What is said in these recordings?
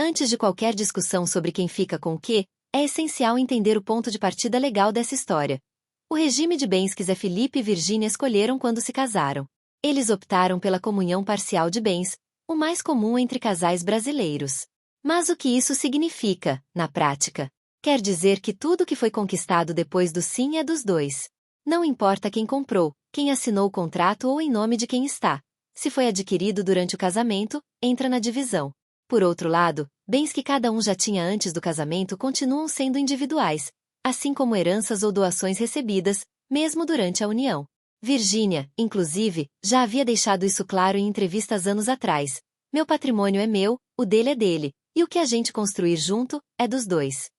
Antes de qualquer discussão sobre quem fica com o quê, é essencial entender o ponto de partida legal dessa história. O regime de bens que Zé Felipe e Virgínia escolheram quando se casaram. Eles optaram pela comunhão parcial de bens, o mais comum entre casais brasileiros. Mas o que isso significa, na prática? Quer dizer que tudo que foi conquistado depois do sim é dos dois. Não importa quem comprou, quem assinou o contrato ou em nome de quem está. Se foi adquirido durante o casamento, entra na divisão. Por outro lado, bens que cada um já tinha antes do casamento continuam sendo individuais, assim como heranças ou doações recebidas, mesmo durante a união. Virgínia, inclusive, já havia deixado isso claro em entrevistas anos atrás. Meu patrimônio é meu, o dele é dele, e o que a gente construir junto, é dos dois.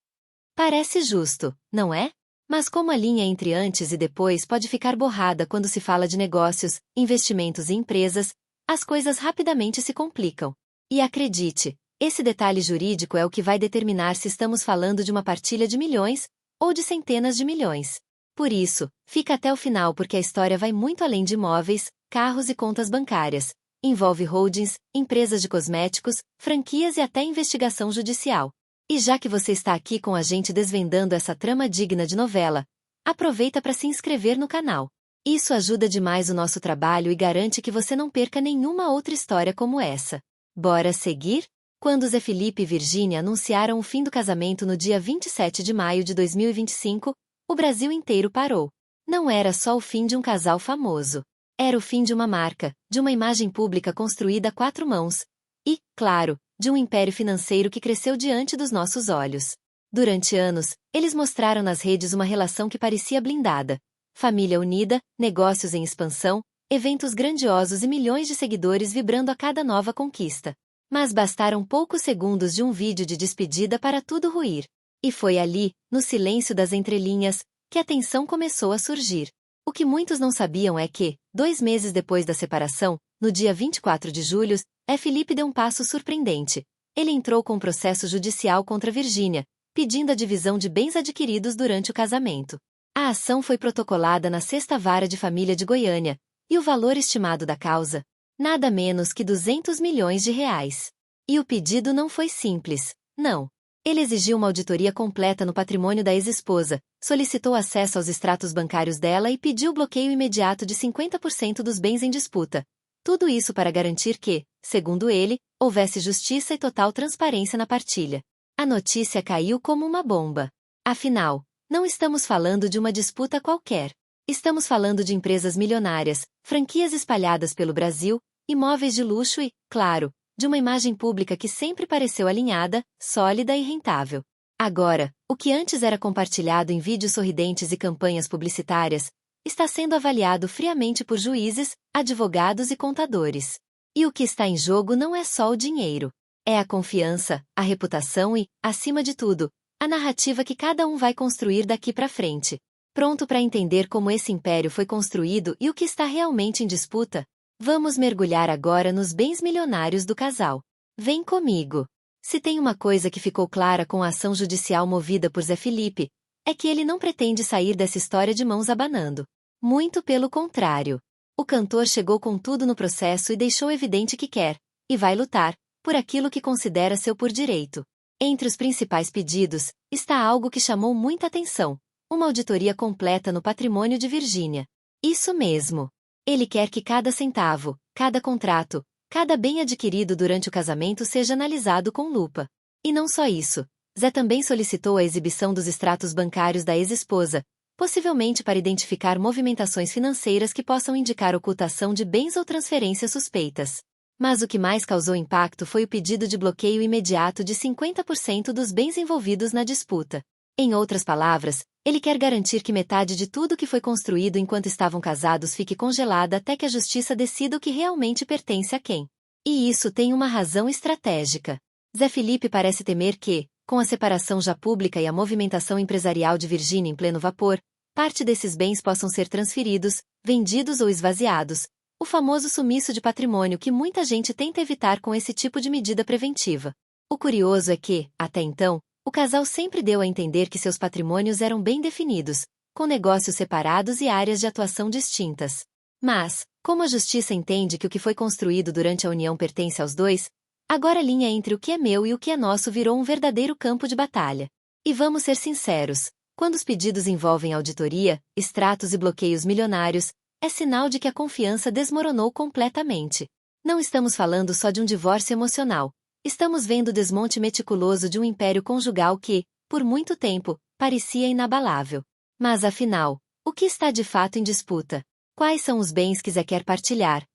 Parece justo, não é? Mas como a linha entre antes e depois pode ficar borrada quando se fala de negócios, investimentos e empresas, as coisas rapidamente se complicam. E acredite, esse detalhe jurídico é o que vai determinar se estamos falando de uma partilha de milhões, ou de centenas de milhões. Por isso, fica até o final porque a história vai muito além de imóveis, carros e contas bancárias. Envolve holdings, empresas de cosméticos, franquias e até investigação judicial. E já que você está aqui com a gente desvendando essa trama digna de novela, aproveita para se inscrever no canal. Isso ajuda demais o nosso trabalho e garante que você não perca nenhuma outra história como essa. Bora seguir? Quando Zé Felipe e Virgínia anunciaram o fim do casamento no dia 27 de maio de 2025, o Brasil inteiro parou. Não era só o fim de um casal famoso. Era o fim de uma marca, de uma imagem pública construída a quatro mãos. E, claro, de um império financeiro que cresceu diante dos nossos olhos. Durante anos, eles mostraram nas redes uma relação que parecia blindada. Família unida, negócios em expansão, eventos grandiosos e milhões de seguidores vibrando a cada nova conquista. Mas bastaram poucos segundos de um vídeo de despedida para tudo ruir. E foi ali, no silêncio das entrelinhas, que a tensão começou a surgir. O que muitos não sabiam é que, 2 meses depois da separação, no dia 24 de julho, Zé Felipe deu um passo surpreendente. Ele entrou com um processo judicial contra Virgínia, pedindo a divisão de bens adquiridos durante o casamento. A ação foi protocolada na 6ª Vara de Família de Goiânia, e o valor estimado da causa, nada menos que 200 milhões de reais. E o pedido não foi simples, não. Ele exigiu uma auditoria completa no patrimônio da ex-esposa, solicitou acesso aos extratos bancários dela e pediu bloqueio imediato de 50% dos bens em disputa. Tudo isso para garantir que, segundo ele, houvesse justiça e total transparência na partilha. A notícia caiu como uma bomba. Afinal, não estamos falando de uma disputa qualquer. Estamos falando de empresas milionárias, franquias espalhadas pelo Brasil, imóveis de luxo e, claro, de uma imagem pública que sempre pareceu alinhada, sólida e rentável. Agora, o que antes era compartilhado em vídeos sorridentes e campanhas publicitárias, está sendo avaliado friamente por juízes, advogados e contadores. E o que está em jogo não é só o dinheiro. É a confiança, a reputação e, acima de tudo, a narrativa que cada um vai construir daqui para frente. Pronto para entender como esse império foi construído e o que está realmente em disputa? Vamos mergulhar agora nos bens milionários do casal. Vem comigo. Se tem uma coisa que ficou clara com a ação judicial movida por Zé Felipe, é que ele não pretende sair dessa história de mãos abanando. Muito pelo contrário. O cantor chegou com tudo no processo e deixou evidente que quer, e vai lutar, por aquilo que considera seu por direito. Entre os principais pedidos, está algo que chamou muita atenção: uma auditoria completa no patrimônio de Virgínia. Isso mesmo. Ele quer que cada centavo, cada contrato, cada bem adquirido durante o casamento seja analisado com lupa. E não só isso. Zé também solicitou a exibição dos extratos bancários da ex-esposa, possivelmente para identificar movimentações financeiras que possam indicar ocultação de bens ou transferências suspeitas. Mas o que mais causou impacto foi o pedido de bloqueio imediato de 50% dos bens envolvidos na disputa. Em outras palavras, ele quer garantir que metade de tudo que foi construído enquanto estavam casados fique congelada até que a justiça decida o que realmente pertence a quem. E isso tem uma razão estratégica. Zé Felipe parece temer que, com a separação já pública e a movimentação empresarial de Virgínia em pleno vapor, parte desses bens possam ser transferidos, vendidos ou esvaziados, o famoso sumiço de patrimônio que muita gente tenta evitar com esse tipo de medida preventiva. O curioso é que, até então, o casal sempre deu a entender que seus patrimônios eram bem definidos, com negócios separados e áreas de atuação distintas. Mas, como a justiça entende que o que foi construído durante a união pertence aos dois, Agora a linha entre o que é meu e o que é nosso virou um verdadeiro campo de batalha. E vamos ser sinceros, quando os pedidos envolvem auditoria, extratos e bloqueios milionários, é sinal de que a confiança desmoronou completamente. Não estamos falando só de um divórcio emocional. Estamos vendo o desmonte meticuloso de um império conjugal que, por muito tempo, parecia inabalável. Mas afinal, o que está de fato em disputa? Quais são os bens que Zé quer partilhar?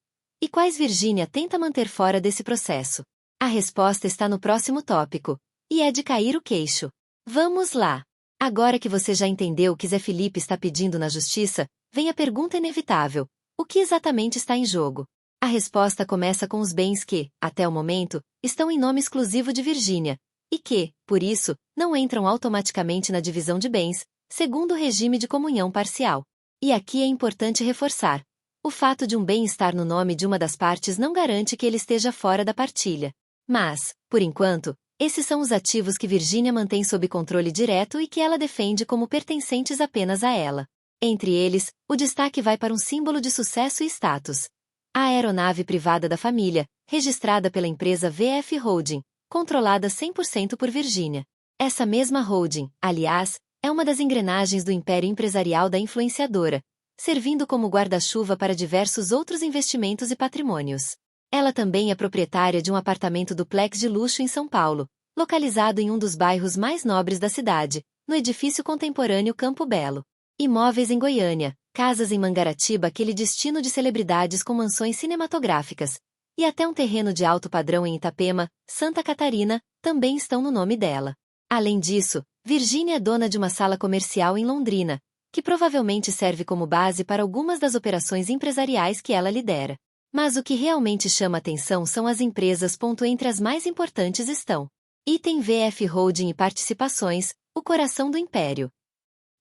E quais Virgínia tenta manter fora desse processo? A resposta está no próximo tópico, e é de cair o queixo. Vamos lá! Agora que você já entendeu o que Zé Felipe está pedindo na justiça, vem a pergunta inevitável: o que exatamente está em jogo? A resposta começa com os bens que, até o momento, estão em nome exclusivo de Virgínia, e que, por isso, não entram automaticamente na divisão de bens, segundo o regime de comunhão parcial. E aqui é importante reforçar: o fato de um bem estar no nome de uma das partes não garante que ele esteja fora da partilha. Mas, por enquanto, esses são os ativos que Virgínia mantém sob controle direto e que ela defende como pertencentes apenas a ela. Entre eles, o destaque vai para um símbolo de sucesso e status: a aeronave privada da família, registrada pela empresa VF Holding, controlada 100% por Virgínia. Essa mesma holding, aliás, é uma das engrenagens do império empresarial da influenciadora, servindo como guarda-chuva para diversos outros investimentos e patrimônios. Ela também é proprietária de um apartamento duplex de luxo em São Paulo, localizado em um dos bairros mais nobres da cidade, no edifício contemporâneo Campo Belo. Imóveis em Goiânia, casas em Mangaratiba, aquele destino de celebridades com mansões cinematográficas, e até um terreno de alto padrão em Itapema, Santa Catarina, também estão no nome dela. Além disso, Virgínia é dona de uma sala comercial em Londrina, que provavelmente serve como base para algumas das operações empresariais que ela lidera. Mas o que realmente chama atenção são as empresas. Entre as mais importantes estão: Item VF Holding e Participações, o coração do império.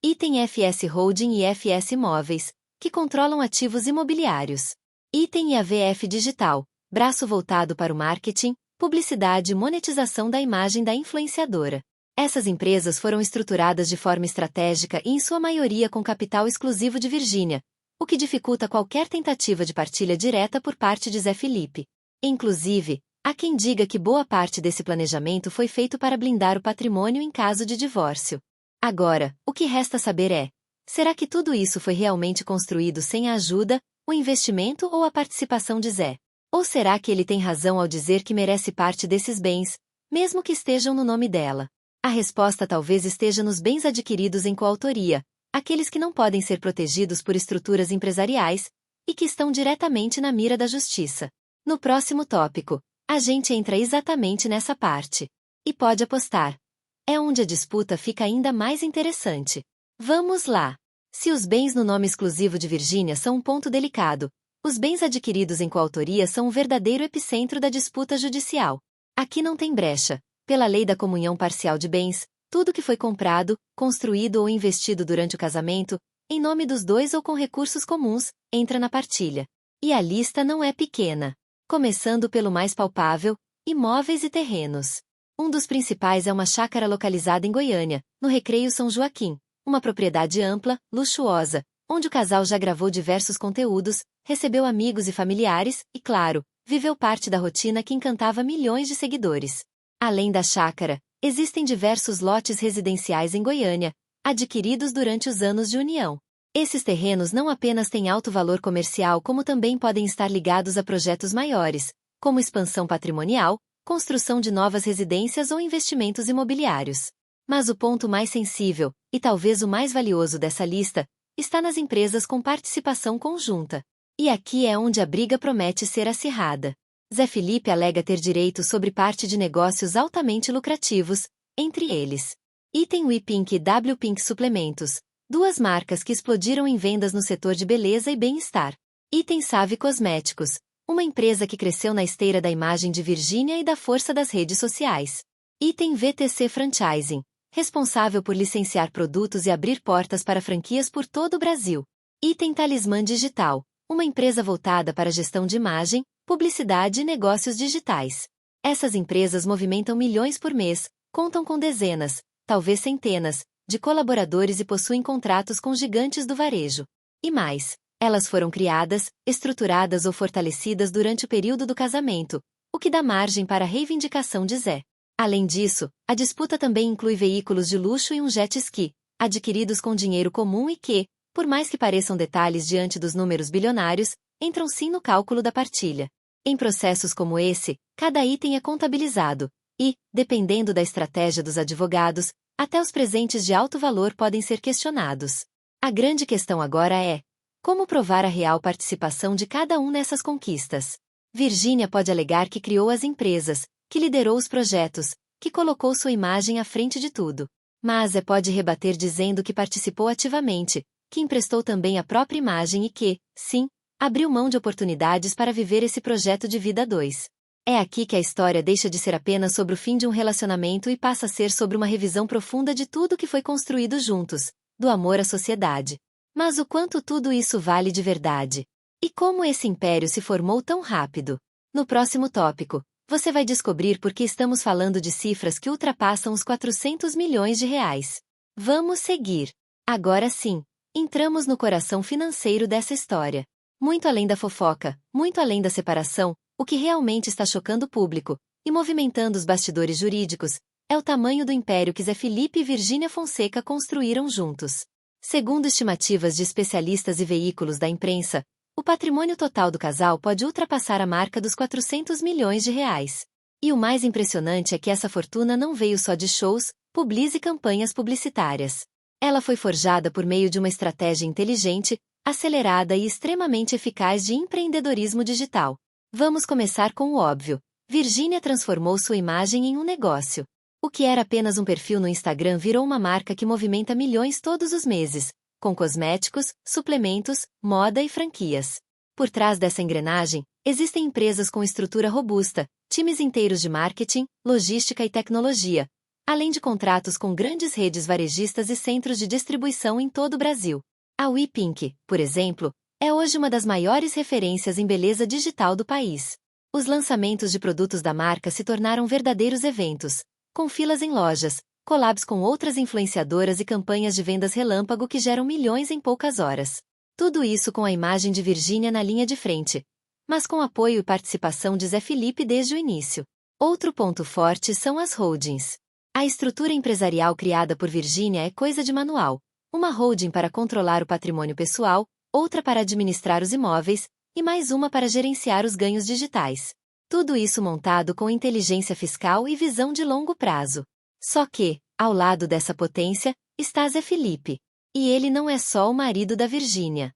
Item FS Holding e FS Imóveis, que controlam ativos imobiliários. Item e a VF Digital, braço voltado para o marketing, publicidade e monetização da imagem da influenciadora. Essas empresas foram estruturadas de forma estratégica e em sua maioria com capital exclusivo de Virgínia, o que dificulta qualquer tentativa de partilha direta por parte de Zé Felipe. Inclusive, há quem diga que boa parte desse planejamento foi feito para blindar o patrimônio em caso de divórcio. Agora, o que resta saber é: será que tudo isso foi realmente construído sem a ajuda, o investimento ou a participação de Zé? Ou será que ele tem razão ao dizer que merece parte desses bens, mesmo que estejam no nome dela? A resposta talvez esteja nos bens adquiridos em coautoria, aqueles que não podem ser protegidos por estruturas empresariais, e que estão diretamente na mira da justiça. No próximo tópico, a gente entra exatamente nessa parte. E pode apostar: é onde a disputa fica ainda mais interessante. Vamos lá! Se os bens no nome exclusivo de Virgínia são um ponto delicado, os bens adquiridos em coautoria são um verdadeiro epicentro da disputa judicial. Aqui não tem brecha. Pela lei da comunhão parcial de bens, tudo que foi comprado, construído ou investido durante o casamento, em nome dos dois ou com recursos comuns, entra na partilha. E a lista não é pequena. Começando pelo mais palpável: imóveis e terrenos. Um dos principais é uma chácara localizada em Goiânia, no Recreio São Joaquim, uma propriedade ampla, luxuosa, onde o casal já gravou diversos conteúdos, recebeu amigos e familiares e, claro, viveu parte da rotina que encantava milhões de seguidores. Além da chácara, existem diversos lotes residenciais em Goiânia, adquiridos durante os anos de união. Esses terrenos não apenas têm alto valor comercial, como também podem estar ligados a projetos maiores, como expansão patrimonial, construção de novas residências ou investimentos imobiliários. Mas o ponto mais sensível, e talvez o mais valioso dessa lista, está nas empresas com participação conjunta. E aqui é onde a briga promete ser acirrada. Zé Felipe alega ter direito sobre parte de negócios altamente lucrativos, entre eles Item WePink e WPink Suplementos, duas marcas que explodiram em vendas no setor de beleza e bem-estar. Item Save Cosméticos, uma empresa que cresceu na esteira da imagem de Virgínia e da força das redes sociais. Item VTC Franchising, responsável por licenciar produtos e abrir portas para franquias por todo o Brasil. Item Talismã Digital, uma empresa voltada para a gestão de imagem, publicidade e negócios digitais. Essas empresas movimentam milhões por mês, contam com dezenas, talvez centenas, de colaboradores e possuem contratos com gigantes do varejo. E mais, elas foram criadas, estruturadas ou fortalecidas durante o período do casamento, o que dá margem para a reivindicação de Zé. Além disso, a disputa também inclui veículos de luxo e um jet ski, adquiridos com dinheiro comum e que, por mais que pareçam detalhes diante dos números bilionários, entram sim no cálculo da partilha. Em processos como esse, cada item é contabilizado, e, dependendo da estratégia dos advogados, até os presentes de alto valor podem ser questionados. A grande questão agora é: como provar a real participação de cada um nessas conquistas? Virgínia pode alegar que criou as empresas, que liderou os projetos, que colocou sua imagem à frente de tudo. Mas Zé pode rebater dizendo que participou ativamente, que emprestou também a própria imagem e que, sim, abriu mão de oportunidades para viver esse projeto de vida a dois. É aqui que a história deixa de ser apenas sobre o fim de um relacionamento e passa a ser sobre uma revisão profunda de tudo que foi construído juntos, do amor à sociedade. Mas o quanto tudo isso vale de verdade? E como esse império se formou tão rápido? No próximo tópico, você vai descobrir por que estamos falando de cifras que ultrapassam os 400 milhões de reais. Vamos seguir. Agora sim, entramos no coração financeiro dessa história. Muito além da fofoca, muito além da separação, o que realmente está chocando o público, e movimentando os bastidores jurídicos, é o tamanho do império que Zé Felipe e Virgínia Fonseca construíram juntos. Segundo estimativas de especialistas e veículos da imprensa, o patrimônio total do casal pode ultrapassar a marca dos 400 milhões de reais. E o mais impressionante é que essa fortuna não veio só de shows, publis e campanhas publicitárias. Ela foi forjada por meio de uma estratégia inteligente, acelerada e extremamente eficaz de empreendedorismo digital. Vamos começar com o óbvio. Virgínia transformou sua imagem em um negócio. O que era apenas um perfil no Instagram virou uma marca que movimenta milhões todos os meses, com cosméticos, suplementos, moda e franquias. Por trás dessa engrenagem, existem empresas com estrutura robusta, times inteiros de marketing, logística e tecnologia, além de contratos com grandes redes varejistas e centros de distribuição em todo o Brasil. A WePink, por exemplo, é hoje uma das maiores referências em beleza digital do país. Os lançamentos de produtos da marca se tornaram verdadeiros eventos, com filas em lojas, collabs com outras influenciadoras e campanhas de vendas relâmpago que geram milhões em poucas horas. Tudo isso com a imagem de Virgínia na linha de frente, mas com apoio e participação de Zé Felipe desde o início. Outro ponto forte são as holdings. A estrutura empresarial criada por Virgínia é coisa de manual. Uma holding para controlar o patrimônio pessoal, outra para administrar os imóveis, e mais uma para gerenciar os ganhos digitais. Tudo isso montado com inteligência fiscal e visão de longo prazo. Só que, ao lado dessa potência, está Zé Felipe. E ele não é só o marido da Virgínia.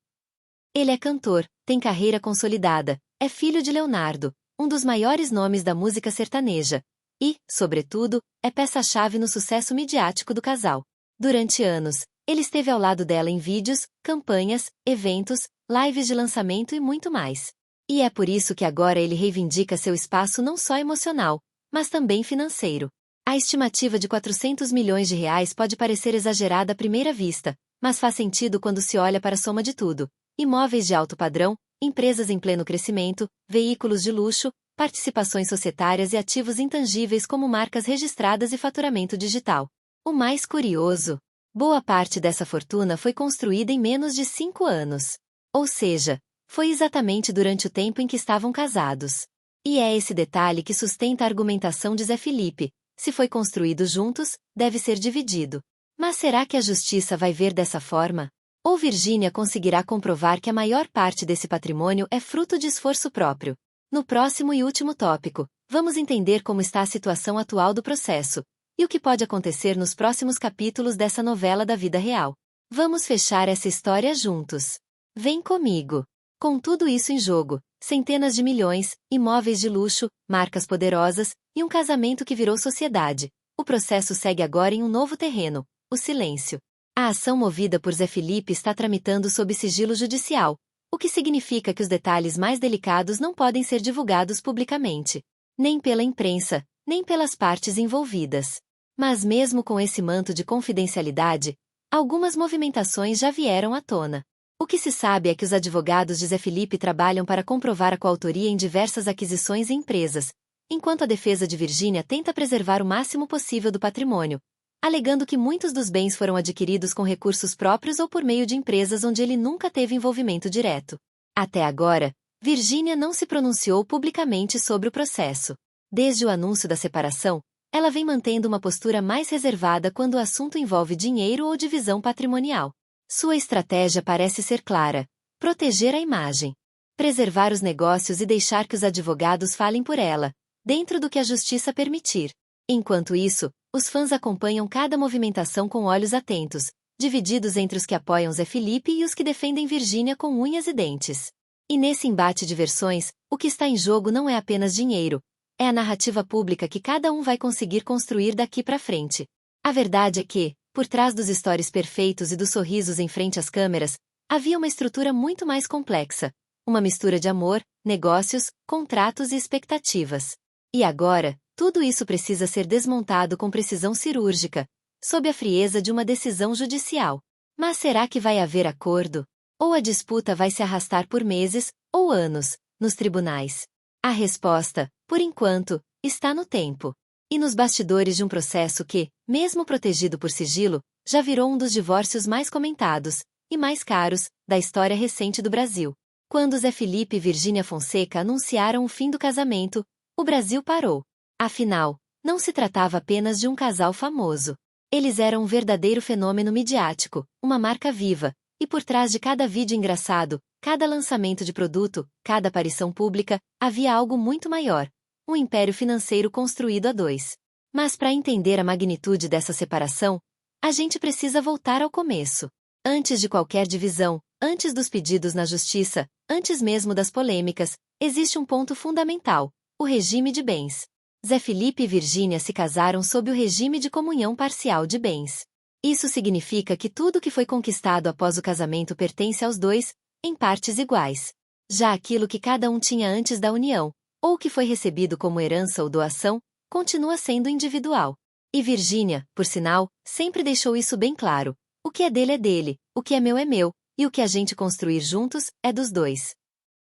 Ele é cantor, tem carreira consolidada, é filho de Leonardo, um dos maiores nomes da música sertaneja. E, sobretudo, é peça-chave no sucesso midiático do casal. Durante anos, ele esteve ao lado dela em vídeos, campanhas, eventos, lives de lançamento e muito mais. E é por isso que agora ele reivindica seu espaço não só emocional, mas também financeiro. A estimativa de 400 milhões de reais pode parecer exagerada à primeira vista, mas faz sentido quando se olha para a soma de tudo: imóveis de alto padrão, empresas em pleno crescimento, veículos de luxo, participações societárias e ativos intangíveis como marcas registradas e faturamento digital. O mais curioso: boa parte dessa fortuna foi construída em menos de 5 anos. Ou seja, foi exatamente durante o tempo em que estavam casados. E é esse detalhe que sustenta a argumentação de Zé Felipe: se foi construído juntos, deve ser dividido. Mas será que a justiça vai ver dessa forma? Ou Virgínia conseguirá comprovar que a maior parte desse patrimônio é fruto de esforço próprio? No próximo e último tópico, vamos entender como está a situação atual do processo, e o que pode acontecer nos próximos capítulos dessa novela da vida real. Vamos fechar essa história juntos. Vem comigo. Com tudo isso em jogo, centenas de milhões, imóveis de luxo, marcas poderosas, e um casamento que virou sociedade, o processo segue agora em um novo terreno: o silêncio. A ação movida por Zé Felipe está tramitando sob sigilo judicial, o que significa que os detalhes mais delicados não podem ser divulgados publicamente, nem pela imprensa, nem pelas partes envolvidas. Mas mesmo com esse manto de confidencialidade, algumas movimentações já vieram à tona. O que se sabe é que os advogados de Zé Felipe trabalham para comprovar a coautoria em diversas aquisições e empresas, enquanto a defesa de Virgínia tenta preservar o máximo possível do patrimônio, alegando que muitos dos bens foram adquiridos com recursos próprios ou por meio de empresas onde ele nunca teve envolvimento direto. Até agora, Virgínia não se pronunciou publicamente sobre o processo. Desde o anúncio da separação, ela vem mantendo uma postura mais reservada quando o assunto envolve dinheiro ou divisão patrimonial. Sua estratégia parece ser clara: proteger a imagem, preservar os negócios e deixar que os advogados falem por ela, dentro do que a justiça permitir. Enquanto isso, os fãs acompanham cada movimentação com olhos atentos, divididos entre os que apoiam Zé Felipe e os que defendem Virgínia com unhas e dentes. E nesse embate de versões, o que está em jogo não é apenas dinheiro, é a narrativa pública que cada um vai conseguir construir daqui para frente. A verdade é que, por trás dos stories perfeitos e dos sorrisos em frente às câmeras, havia uma estrutura muito mais complexa, uma mistura de amor, negócios, contratos e expectativas. E agora, tudo isso precisa ser desmontado com precisão cirúrgica, sob a frieza de uma decisão judicial. Mas será que vai haver acordo? Ou a disputa vai se arrastar por meses, ou anos, nos tribunais? A resposta, por enquanto, está no tempo. E nos bastidores de um processo que, mesmo protegido por sigilo, já virou um dos divórcios mais comentados, e mais caros, da história recente do Brasil. Quando Zé Felipe e Virgínia Fonseca anunciaram o fim do casamento, o Brasil parou. Afinal, não se tratava apenas de um casal famoso. Eles eram um verdadeiro fenômeno midiático, uma marca viva, e por trás de cada vídeo engraçado, cada lançamento de produto, cada aparição pública, havia algo muito maior, um império financeiro construído a dois. Mas para entender a magnitude dessa separação, a gente precisa voltar ao começo. Antes de qualquer divisão, antes dos pedidos na justiça, antes mesmo das polêmicas, existe um ponto fundamental: o regime de bens. Zé Felipe e Virgínia se casaram sob o regime de comunhão parcial de bens. Isso significa que tudo que foi conquistado após o casamento pertence aos dois, em partes iguais. Já aquilo que cada um tinha antes da união, ou que foi recebido como herança ou doação, continua sendo individual. E Virgínia, por sinal, sempre deixou isso bem claro: o que é dele, o que é meu, e o que a gente construir juntos, é dos dois.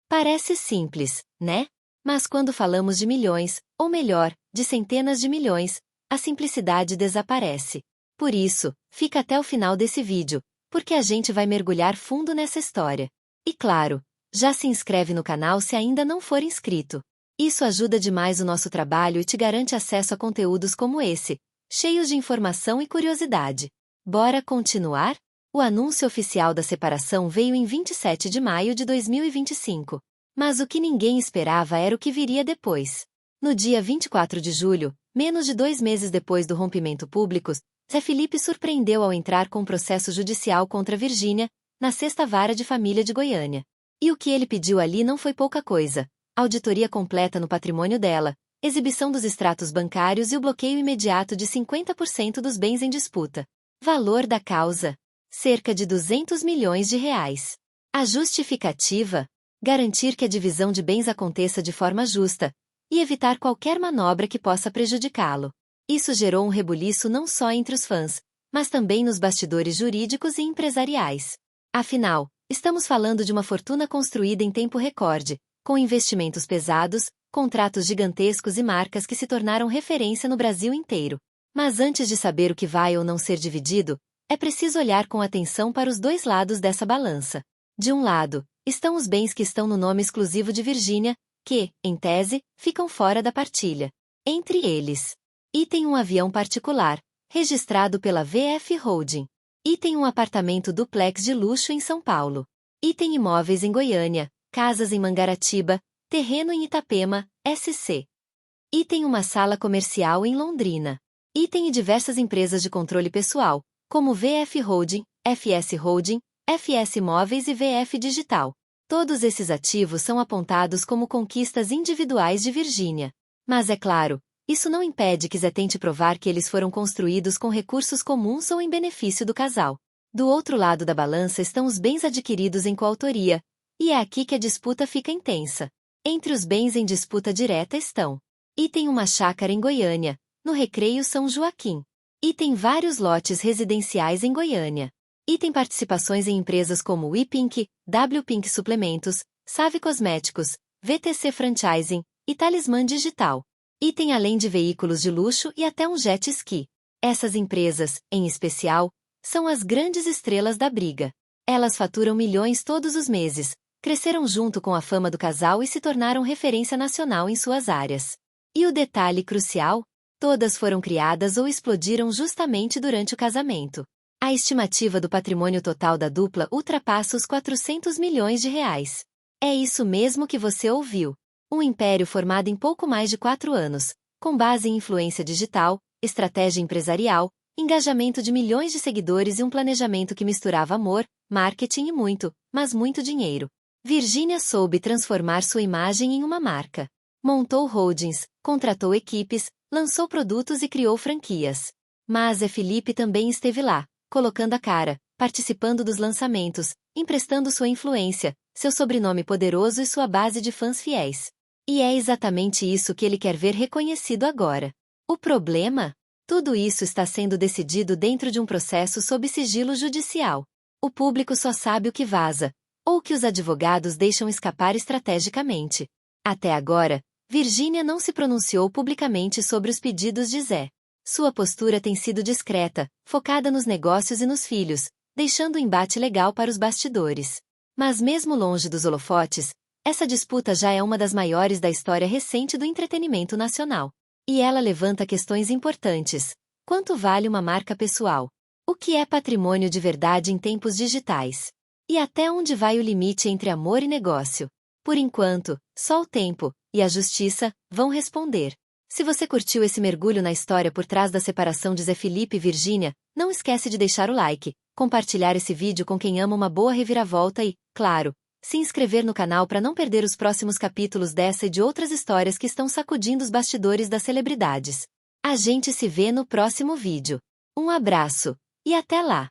Parece simples, né? Mas quando falamos de milhões, ou melhor, de centenas de milhões, a simplicidade desaparece. Por isso, fica até o final desse vídeo, porque a gente vai mergulhar fundo nessa história. E claro, já se inscreve no canal se ainda não for inscrito. Isso ajuda demais o nosso trabalho e te garante acesso a conteúdos como esse, cheios de informação e curiosidade. Bora continuar? O anúncio oficial da separação veio em 27 de maio de 2025. Mas o que ninguém esperava era o que viria depois. No dia 24 de julho, menos de 2 meses depois do rompimento público, Zé Felipe surpreendeu ao entrar com um processo judicial contra Virgínia, na Sexta Vara de Família de Goiânia. E o que ele pediu ali não foi pouca coisa: auditoria completa no patrimônio dela, exibição dos extratos bancários e o bloqueio imediato de 50% dos bens em disputa. Valor da causa: cerca de 200 milhões de reais. A justificativa: garantir que a divisão de bens aconteça de forma justa, e evitar qualquer manobra que possa prejudicá-lo. Isso gerou um rebuliço não só entre os fãs, mas também nos bastidores jurídicos e empresariais. Afinal, estamos falando de uma fortuna construída em tempo recorde, com investimentos pesados, contratos gigantescos e marcas que se tornaram referência no Brasil inteiro. Mas antes de saber o que vai ou não ser dividido, é preciso olhar com atenção para os dois lados dessa balança. De um lado, estão os bens que estão no nome exclusivo de Virgínia, que, em tese, ficam fora da partilha. Entre eles, item um avião particular, registrado pela VF Holding. Item um apartamento duplex de luxo em São Paulo. Item imóveis em Goiânia, casas em Mangaratiba, terreno em Itapema, SC. Item uma sala comercial em Londrina. Item e diversas empresas de controle pessoal, como VF Holding, FS Holding, FS Imóveis e VF Digital. Todos esses ativos são apontados como conquistas individuais de Virgínia. Mas é claro, isso não impede que Zé tente provar que eles foram construídos com recursos comuns ou em benefício do casal. Do outro lado da balança estão os bens adquiridos em coautoria, e é aqui que a disputa fica intensa. Entre os bens em disputa direta estão: item uma chácara em Goiânia, no Recreio São Joaquim. Item vários lotes residenciais em Goiânia. Item participações em empresas como WePink, WPink Suplementos, Save Cosméticos, VTC Franchising e Talismã Digital. Item além de veículos de luxo e até um jet ski. Essas empresas, em especial, são as grandes estrelas da briga. Elas faturam milhões todos os meses, Cresceram junto com a fama do casal e se tornaram referência nacional em suas áreas. E o detalhe crucial? Todas foram criadas ou explodiram justamente durante o casamento. A estimativa do patrimônio total da dupla ultrapassa os 400 milhões de reais. É isso mesmo que você ouviu. Um império formado em pouco mais de 4 anos, com base em influência digital, estratégia empresarial, engajamento de milhões de seguidores e um planejamento que misturava amor, marketing e muito, mas muito dinheiro. Virgínia soube transformar sua imagem em uma marca. Montou holdings, contratou equipes, lançou produtos e criou franquias. Mas Felipe também esteve lá, colocando a cara, participando dos lançamentos, emprestando sua influência, seu sobrenome poderoso e sua base de fãs fiéis. E é exatamente isso que ele quer ver reconhecido agora. O problema? Tudo isso está sendo decidido dentro de um processo sob sigilo judicial. O público só sabe o que vaza, ou que os advogados deixam escapar estrategicamente. Até agora, Virgínia não se pronunciou publicamente sobre os pedidos de Zé. Sua postura tem sido discreta, focada nos negócios e nos filhos, deixando o embate legal para os bastidores. Mas mesmo longe dos holofotes, essa disputa já é uma das maiores da história recente do entretenimento nacional. E ela levanta questões importantes. Quanto vale uma marca pessoal? O que é patrimônio de verdade em tempos digitais? E até onde vai o limite entre amor e negócio? Por enquanto, só o tempo e a justiça vão responder. Se você curtiu esse mergulho na história por trás da separação de Zé Felipe e Virgínia, não esquece de deixar o like, compartilhar esse vídeo com quem ama uma boa reviravolta e, claro, se inscrever no canal para não perder os próximos capítulos dessa e de outras histórias que estão sacudindo os bastidores das celebridades. A gente se vê no próximo vídeo. Um abraço, e até lá!